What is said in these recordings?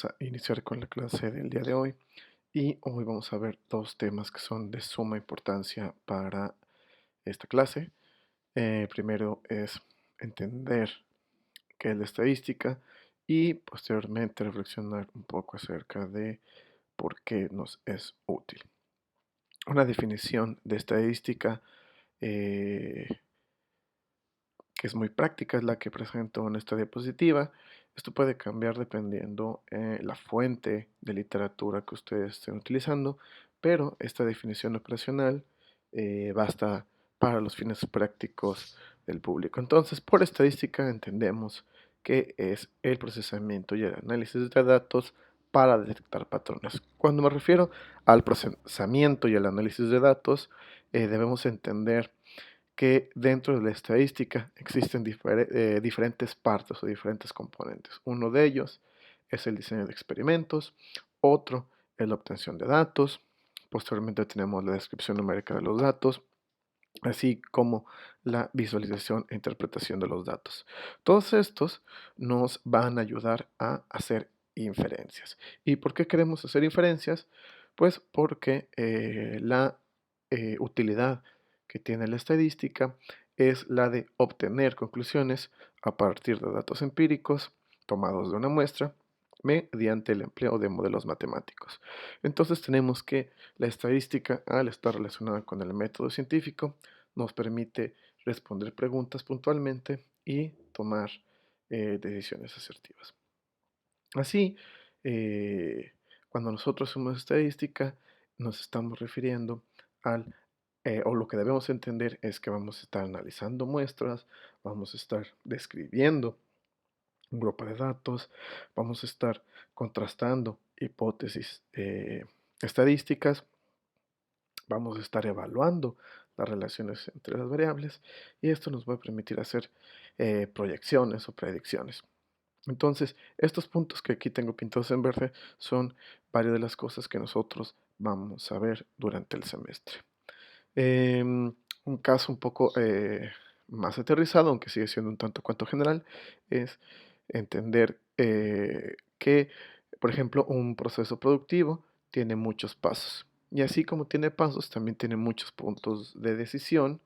A iniciar con la clase del día de hoy y hoy vamos a ver dos temas que son de suma importancia para esta clase. Primero es entender qué es la estadística y posteriormente reflexionar un poco acerca de por qué nos es útil. Una definición de estadística eh, que es muy práctica, es la que presento en esta diapositiva. Esto puede cambiar dependiendo la fuente de literatura que ustedes estén utilizando, pero esta definición operacional basta para los fines prácticos del público. Entonces, por estadística entendemos que es el procesamiento y el análisis de datos para detectar patrones. Cuando me refiero al procesamiento y el análisis de datos, debemos entender que dentro de la estadística existen diferentes partes o diferentes componentes. Uno de ellos es el diseño de experimentos, otro es la obtención de datos, posteriormente tenemos la descripción numérica de los datos, así como la visualización e interpretación de los datos. Todos estos nos van a ayudar a hacer inferencias. ¿Y por qué queremos hacer inferencias? Pues porque la utilidad que tiene la estadística es la de obtener conclusiones a partir de datos empíricos tomados de una muestra mediante el empleo de modelos matemáticos. Entonces tenemos que la estadística, al estar relacionada con el método científico, nos permite responder preguntas puntualmente y tomar decisiones asertivas. Así, eh, cuando nosotros hacemos estadística, nos estamos refiriendo o lo que debemos entender es que vamos a estar analizando muestras, vamos a estar describiendo un grupo de datos, vamos a estar contrastando hipótesis estadísticas, vamos a estar evaluando las relaciones entre las variables y esto nos va a permitir hacer proyecciones o predicciones. Entonces, estos puntos que aquí tengo pintados en verde son varias de las cosas que nosotros vamos a ver durante el semestre. Un caso un poco más aterrizado, aunque sigue siendo un tanto cuanto general, es entender que, por ejemplo, un proceso productivo tiene muchos pasos. Y así como tiene pasos, también tiene muchos puntos de decisión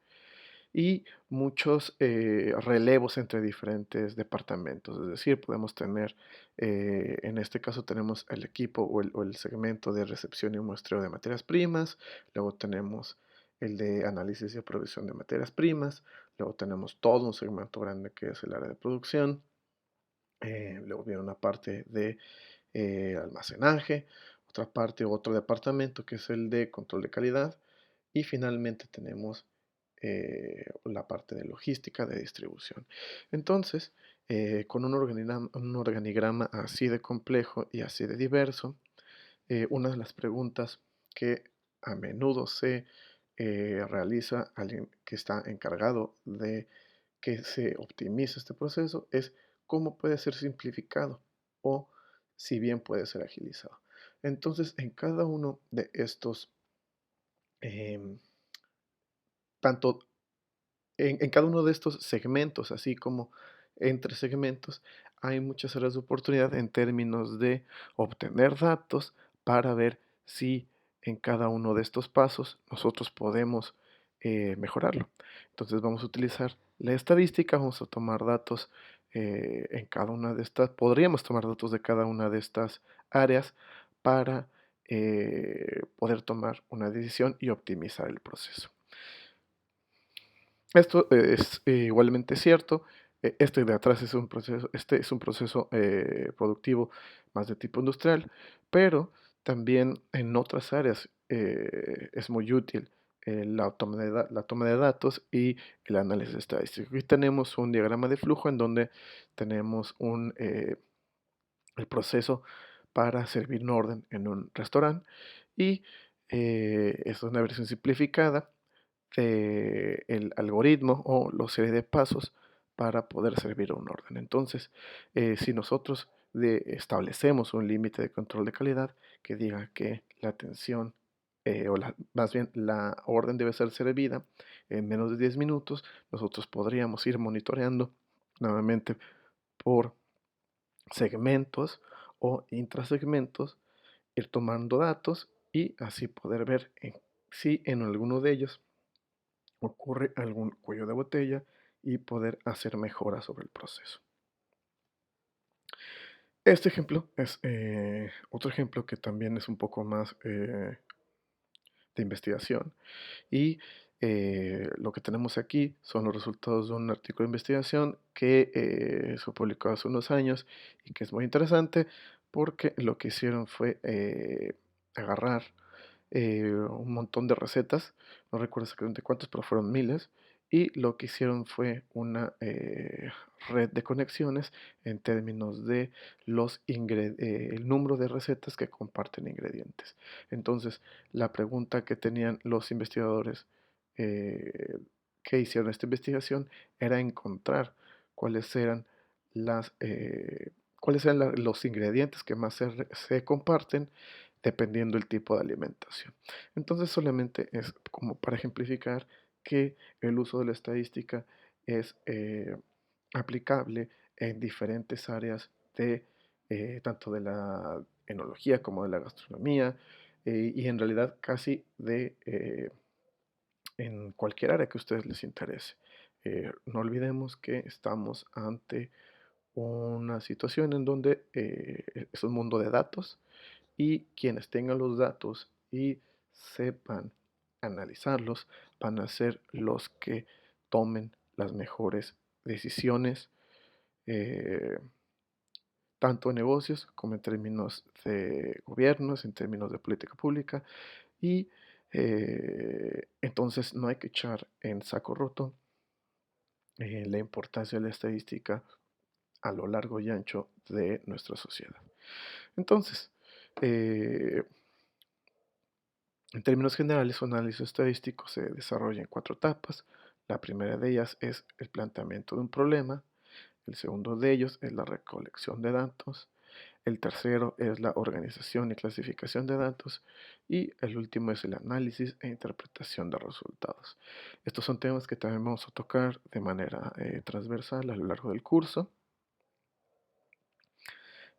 y muchos relevos entre diferentes departamentos. Es decir, podemos tener, en este caso tenemos el equipo o el segmento de recepción y muestreo de materias primas, luego tenemos el de análisis y provisión de materias primas, luego tenemos todo un segmento grande que es el área de producción, luego viene una parte de almacenaje, otra parte, otro departamento que es el de control de calidad y finalmente tenemos la parte de logística de distribución. Entonces, con un organigrama así de complejo y así de diverso, una de las preguntas que a menudo se realiza alguien que está encargado de que se optimice este proceso es cómo puede ser simplificado o si bien puede ser agilizado. Entonces, en cada uno de estos, em, tanto en cada uno de estos segmentos, así como entre segmentos, hay muchas áreas de oportunidad en términos de obtener datos para ver si en cada uno de estos pasos nosotros podemos mejorarlo. Entonces vamos a utilizar la estadística, vamos a tomar datos en cada una de estas, podríamos tomar datos de cada una de estas áreas para poder tomar una decisión y optimizar el proceso. Esto es igualmente cierto. Este de atrás es un proceso productivo más de tipo industrial, pero también en otras áreas es muy útil la toma de datos y el análisis estadístico. Aquí tenemos un diagrama de flujo en donde tenemos el proceso para servir un orden en un restaurante y es una versión simplificada el algoritmo o la serie de pasos para poder servir un orden. Entonces, si nosotros establecemos un límite de control de calidad que diga que la atención más bien la orden debe ser servida en menos de 10 minutos, nosotros podríamos ir monitoreando nuevamente por segmentos o intrasegmentos, ir tomando datos y así poder ver si en alguno de ellos ocurre algún cuello de botella y poder hacer mejoras sobre el proceso. Este ejemplo es otro ejemplo que también es un poco más de investigación y lo que tenemos aquí son los resultados de un artículo de investigación que se publicó hace unos años y que es muy interesante porque lo que hicieron fue agarrar un montón de recetas, no recuerdo exactamente cuántas, pero fueron miles, y lo que hicieron fue una red de conexiones en términos de el número de recetas que comparten ingredientes. Entonces, la pregunta que tenían los investigadores eh, que hicieron esta investigación era encontrar cuáles eran las... cuáles eran los ingredientes que más se comparten dependiendo del tipo de alimentación. Entonces solamente es como para ejemplificar que el uso de la estadística es aplicable en diferentes áreas de tanto de la enología como de la gastronomía y en realidad casi de en cualquier área que a ustedes les interese. No olvidemos que estamos ante una situación en donde es un mundo de datos y quienes tengan los datos y sepan analizarlos van a ser los que tomen las mejores decisiones, eh, tanto en negocios como en términos de gobiernos, en términos de política pública. Y entonces no hay que echar en saco roto la importancia de la estadística a lo largo y ancho de nuestra sociedad. Entonces, eh, en términos generales, un análisis estadístico se desarrolla en 4 etapas. La primera de ellas es el planteamiento de un problema, el segundo de ellos es la recolección de datos, el tercero es la organización y clasificación de datos y el último es el análisis e interpretación de resultados. Estos son temas que también vamos a tocar de manera transversal a lo largo del curso.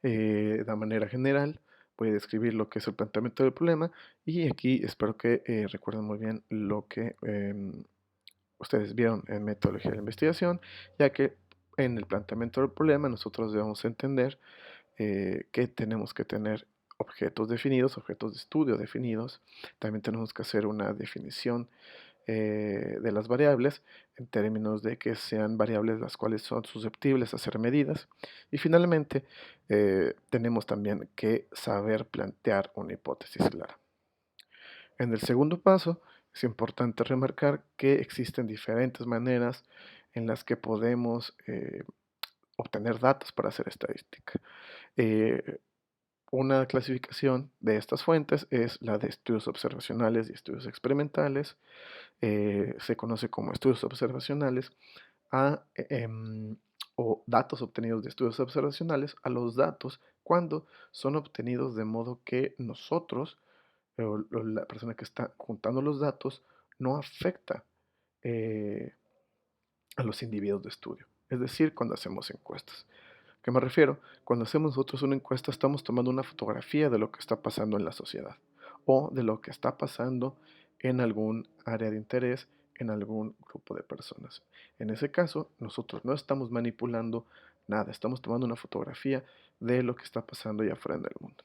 De manera general, voy a describir lo que es el planteamiento del problema y aquí espero que recuerden muy bien lo que ustedes vieron en metodología de la investigación, ya que en el planteamiento del problema nosotros debemos entender que tenemos que tener objetos definidos, objetos de estudio definidos. También tenemos que hacer una definición de las variables en términos de que sean variables las cuales son susceptibles a ser medidas. Y finalmente, tenemos también que saber plantear una hipótesis clara. En el segundo paso, es importante remarcar que existen diferentes maneras en las que podemos obtener datos para hacer estadística. Eh, una clasificación de estas fuentes es la de estudios observacionales y estudios experimentales. Se conoce como estudios observacionales a, o datos obtenidos de estudios observacionales a los datos cuando son obtenidos de modo que nosotros, o la persona que está juntando los datos, no afecta eh, a los individuos de estudio. Es decir, cuando hacemos encuestas. ¿A qué me refiero? Cuando hacemos nosotros una encuesta estamos tomando una fotografía de lo que está pasando en la sociedad o de lo que está pasando en algún área de interés, en algún grupo de personas. En ese caso, nosotros no estamos manipulando nada, estamos tomando una fotografía de lo que está pasando allá afuera en el mundo.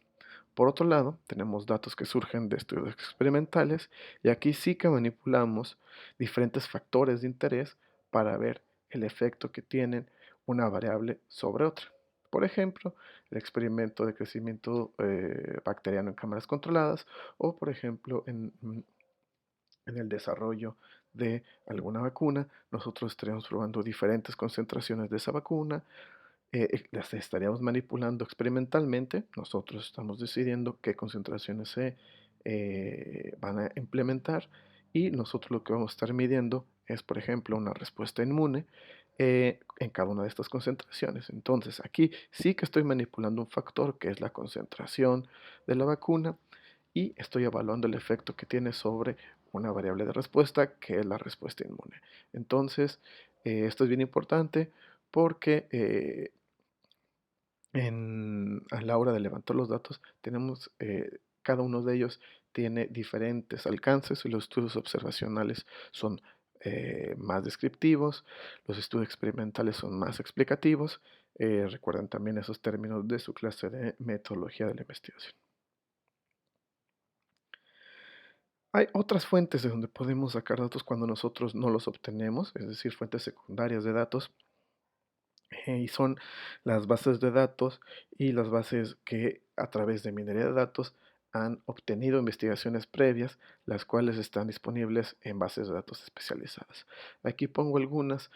Por otro lado, tenemos datos que surgen de estudios experimentales y aquí sí que manipulamos diferentes factores de interés para ver el efecto que tienen una variable sobre otra. Por ejemplo, el experimento de crecimiento bacteriano en cámaras controladas o, por ejemplo, en el desarrollo de alguna vacuna, nosotros estaríamos probando diferentes concentraciones de esa vacuna, las estaríamos manipulando experimentalmente, nosotros estamos decidiendo qué concentraciones se van a implementar y nosotros lo que vamos a estar midiendo es, por ejemplo, una respuesta inmune en cada una de estas concentraciones. Entonces, aquí sí que estoy manipulando un factor que es la concentración de la vacuna y estoy evaluando el efecto que tiene sobre una variable de respuesta que es la respuesta inmune. Entonces, esto es bien importante porque a la hora de levantar los datos, tenemos, cada uno de ellos tiene diferentes alcances y los estudios observacionales son más descriptivos, los estudios experimentales son más explicativos. Recuerden también esos términos de su clase de metodología de la investigación. Hay otras fuentes de donde podemos sacar datos cuando nosotros no los obtenemos, es decir, fuentes secundarias de datos, y son las bases de datos y las bases que a través de minería de datos han obtenido investigaciones previas, las cuales están disponibles en bases de datos especializadas. Aquí pongo algunas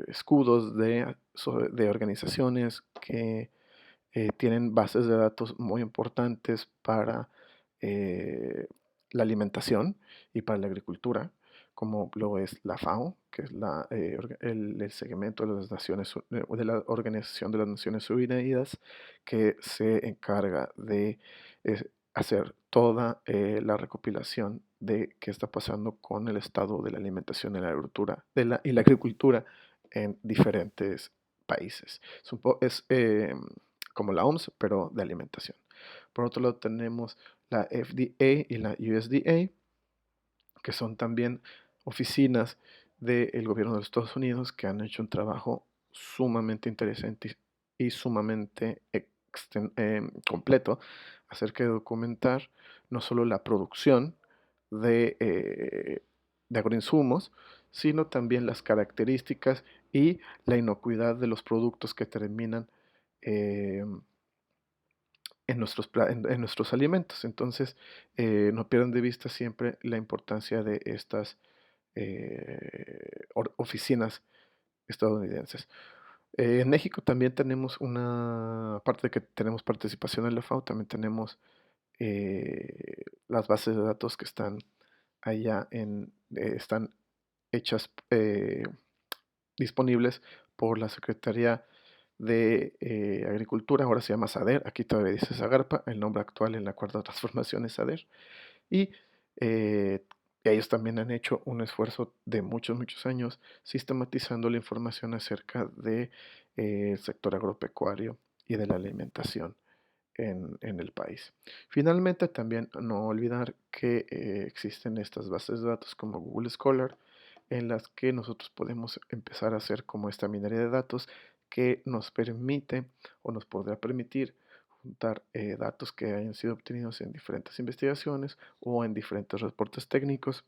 escudos de organizaciones que tienen bases de datos muy importantes para eh, la alimentación y para la agricultura, como lo es la FAO, que es el segmento de las de la Organización de las Naciones Unidas, que se encarga de eh, hacer toda la recopilación de qué está pasando con el estado de la alimentación y la agricultura, y la agricultura en diferentes países. Es como la OMS, pero de alimentación. Por otro lado tenemos la FDA y la USDA, que son también oficinas del gobierno de los Estados Unidos que han hecho un trabajo sumamente interesante y sumamente completo acerca de documentar no solo la producción de, eh, de agroinsumos, sino también las características y la inocuidad de los productos que terminan eh, en nuestros alimentos. Entonces, no pierdan de vista siempre la importancia de estas oficinas estadounidenses. En México también tenemos aparte de que tenemos participación en la FAO, también tenemos las bases de datos que están allá están hechas disponibles por la Secretaría de Agricultura, ahora se llama SADER, aquí todavía dice SAGARPA, el nombre actual en la cuarta transformación es SADER, y eh, ellos también han hecho un esfuerzo de muchos, muchos años sistematizando la información acerca del sector agropecuario y de la alimentación en el país. Finalmente, también no olvidar que existen estas bases de datos como Google Scholar, en las que nosotros podemos empezar a hacer como esta minería de datos que nos permite o nos podrá permitir juntar datos que hayan sido obtenidos en diferentes investigaciones o en diferentes reportes técnicos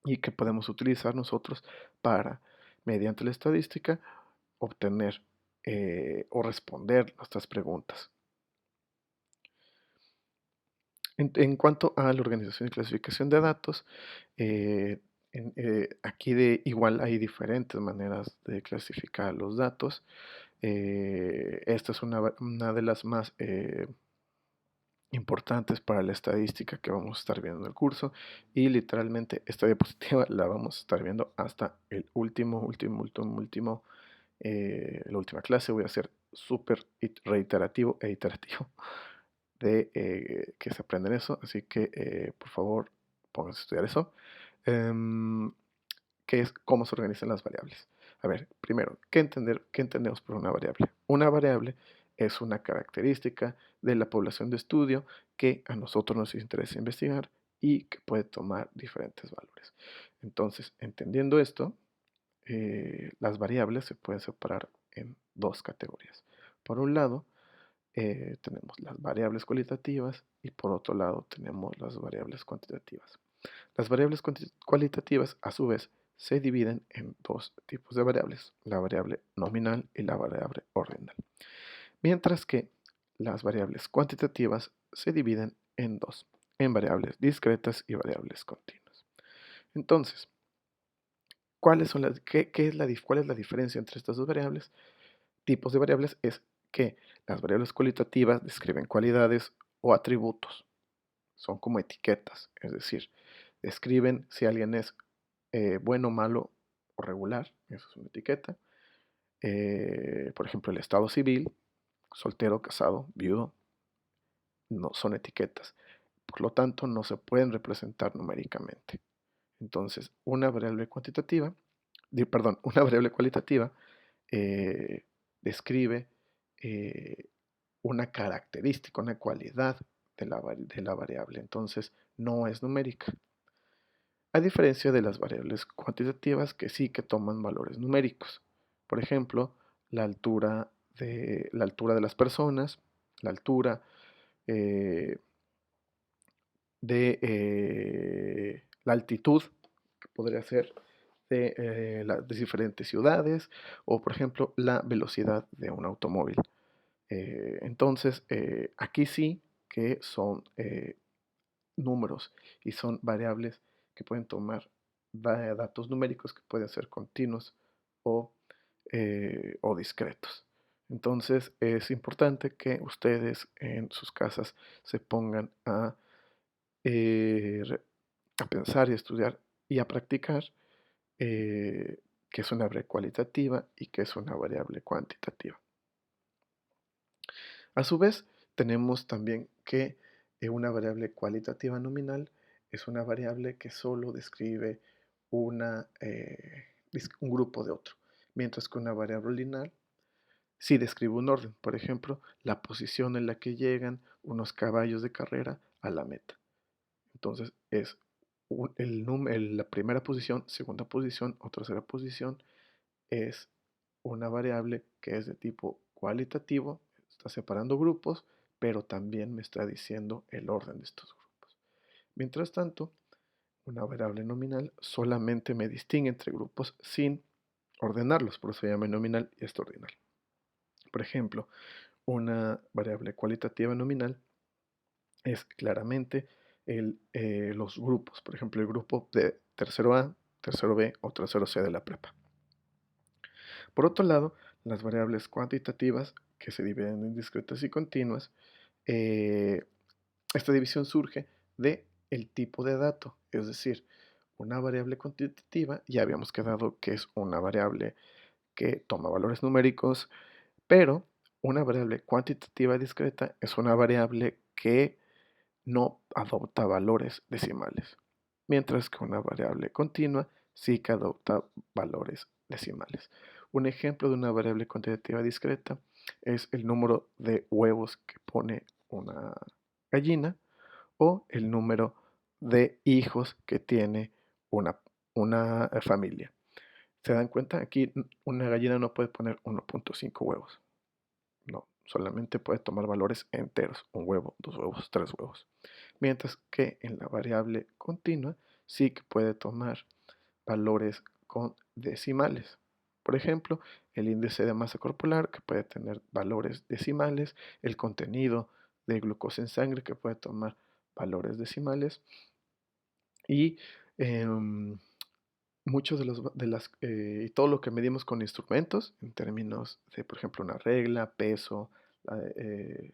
y que podemos utilizar nosotros para, mediante la estadística, obtener o responder nuestras preguntas. En cuanto a la organización y clasificación de datos, eh, aquí igual hay diferentes maneras de clasificar los datos. Esta es una de las más importantes para la estadística que vamos a estar viendo en el curso, y literalmente esta diapositiva la vamos a estar viendo hasta el último, la última clase. Voy a ser súper reiterativo e iterativo de que se aprenden eso, así que por favor pónganse a estudiar eso. Em, ¿Qué es cómo se organizan las variables? A ver, primero, ¿qué entendemos por una variable? Una variable es una característica de la población de estudio que a nosotros nos interesa investigar y que puede tomar diferentes valores. Entonces, entendiendo esto, las variables se pueden separar en dos categorías. Por un lado, tenemos las variables cualitativas y por otro lado tenemos las variables cuantitativas. Las variables cualitativas, a su vez, se dividen en dos tipos de variables, la variable nominal y la variable ordinal. Mientras que las variables cuantitativas se dividen en dos, en variables discretas y variables continuas. Entonces, ¿cuál es la diferencia entre estas dos variables? Tipos de variables es que las variables cualitativas describen cualidades o atributos, son como etiquetas, es decir, describen si alguien es bueno, malo o regular, eso es una etiqueta. Por ejemplo, el estado civil, soltero, casado, viudo, no son etiquetas. Por lo tanto, no se pueden representar numéricamente. Entonces, una variable cualitativa describe eh, una característica, una cualidad de la variable, entonces no es numérica. A diferencia de las variables cuantitativas que sí que toman valores numéricos. Por ejemplo, la altura de las personas, la altura eh, de la altitud, que podría ser de las diferentes ciudades, o por ejemplo la velocidad de un automóvil. Entonces, aquí sí que son números y son variables que pueden tomar datos numéricos que pueden ser continuos o, o discretos. Entonces es importante que ustedes en sus casas se pongan eh, re- a pensar y a estudiar y a practicar eh, qué es una variable cualitativa y qué es una variable cuantitativa. A su vez, tenemos también que una variable cualitativa nominal es una variable que solo describe un grupo de otro, mientras que una variable lineal sí describe un orden, por ejemplo, la posición en la que llegan unos caballos de carrera a la meta. Entonces es la primera posición, segunda posición o tercera posición es una variable que es de tipo cualitativo, está separando grupos, pero también me está diciendo el orden de estos grupos. Mientras tanto, una variable nominal solamente me distingue entre grupos sin ordenarlos, por eso se llama nominal y es ordinal. Por ejemplo, una variable cualitativa nominal es claramente los grupos, por ejemplo, el grupo de tercero A, tercero B o tercero C de la prepa. Por otro lado, las variables cuantitativas, que se dividen en discretas y continuas, eh, esta división surge de el tipo de dato, es decir, una variable cuantitativa, ya habíamos quedado que es una variable que toma valores numéricos, pero una variable cuantitativa discreta es una variable que no adopta valores decimales, mientras que una variable continua sí que adopta valores decimales. Un ejemplo de una variable cuantitativa discreta es el número de huevos que pone una gallina o el número de hijos que tiene una familia. ¿Se dan cuenta? Aquí una gallina no puede poner 1.5 huevos. No, solamente puede tomar valores enteros, un huevo, dos huevos, tres huevos. Mientras que en la variable continua sí que puede tomar valores con decimales. Por ejemplo, el índice de masa corporal que puede tener valores decimales, el contenido de glucosa en sangre que puede tomar valores decimales y muchos y todo lo que medimos con instrumentos en términos de, por ejemplo, una regla, peso, eh,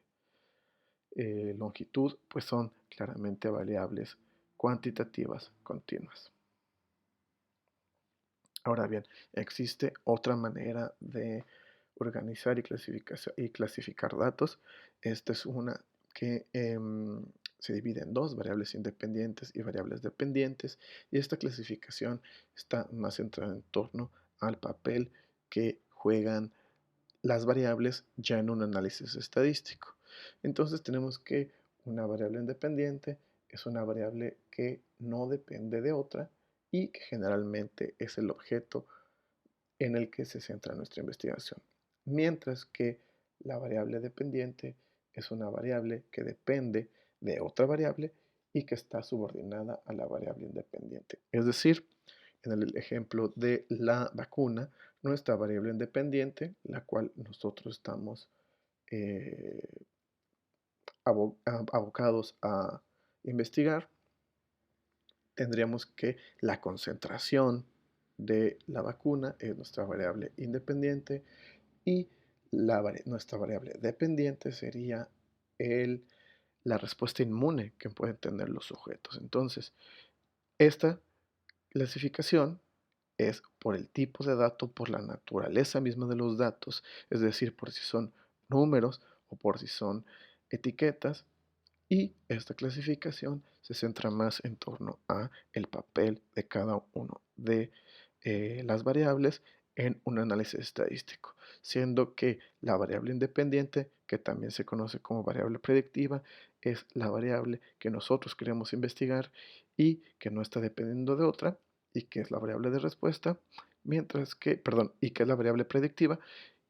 longitud, pues son claramente variables cuantitativas continuas. Ahora bien, existe otra manera de organizar y clasificar datos. Esta es una que se divide en dos, variables independientes y variables dependientes, y esta clasificación está más centrada en torno al papel que juegan las variables ya en un análisis estadístico. Entonces tenemos que una variable independiente es una variable que no depende de otra y que generalmente es el objeto en el que se centra nuestra investigación. Mientras que la variable dependiente es una variable que depende de otra variable y que está subordinada a la variable independiente. Es decir, en el ejemplo de la vacuna, nuestra variable independiente, la cual nosotros estamos eh, abocados a investigar, tendríamos que la concentración de la vacuna es nuestra variable independiente y nuestra variable dependiente sería la respuesta inmune que pueden tener los sujetos. Entonces, esta clasificación es por el tipo de dato, por la naturaleza misma de los datos, es decir, por si son números o por si son etiquetas, y esta clasificación se centra más en torno a el papel de cada uno de las variables en un análisis estadístico, siendo que la variable independiente, que también se conoce como variable predictiva, es la variable que nosotros queremos investigar y que no está dependiendo de otra, y que es la variable de respuesta, mientras que, perdón, y que es la variable predictiva,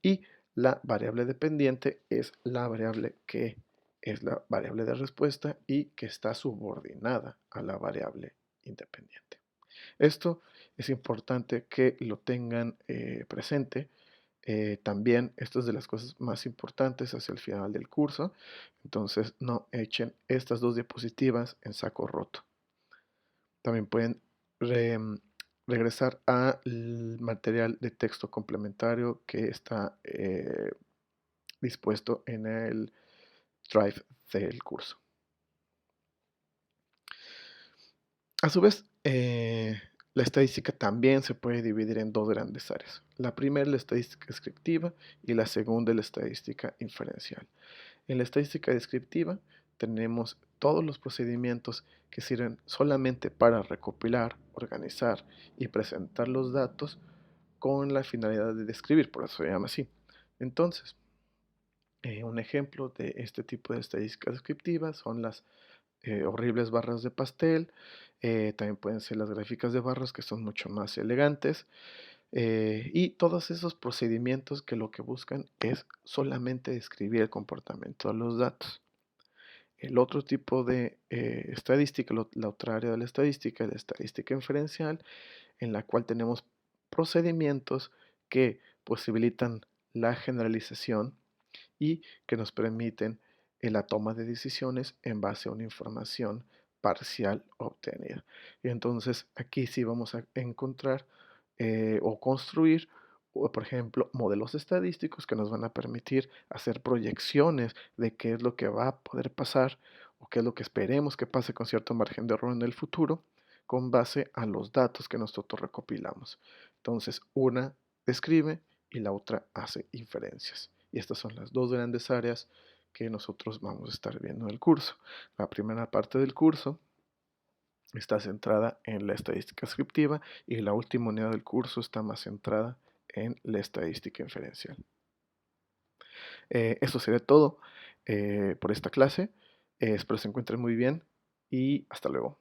y la variable dependiente es la variable que es la variable de respuesta y que está subordinada a la variable independiente. Esto es importante que lo tengan presente. También esto es de las cosas más importantes hacia el final del curso. Entonces no echen estas dos diapositivas en saco roto. También pueden re- regresar al material de texto complementario que está dispuesto en el Drive del curso. A su vez, la estadística también se puede dividir en dos grandes áreas. La primera es la estadística descriptiva y la segunda es la estadística inferencial. En la estadística descriptiva tenemos todos los procedimientos que sirven solamente para recopilar, organizar y presentar los datos con la finalidad de describir, por eso se llama así. Entonces, un ejemplo de este tipo de estadística descriptiva son las horribles barras de pastel. También pueden ser las gráficas de barras, que son mucho más elegantes. Y todos esos procedimientos que lo que buscan es solamente describir el comportamiento de los datos. El otro tipo de estadística, la otra área de la estadística, es la estadística inferencial, en la cual tenemos procedimientos que posibilitan la generalización y que nos permiten la toma de decisiones en base a una información parcial obtenida. Y entonces aquí sí vamos a encontrar o construir, por ejemplo, modelos estadísticos que nos van a permitir hacer proyecciones de qué es lo que va a poder pasar o qué es lo que esperemos que pase con cierto margen de error en el futuro con base a los datos que nosotros recopilamos. Entonces, una describe y la otra hace inferencias. Y estas son las dos grandes áreas que nosotros vamos a estar viendo en el curso. La primera parte del curso está centrada en la estadística descriptiva y la última unidad del curso está más centrada en la estadística inferencial. Eso sería todo por esta clase. Espero se encuentren muy bien y hasta luego.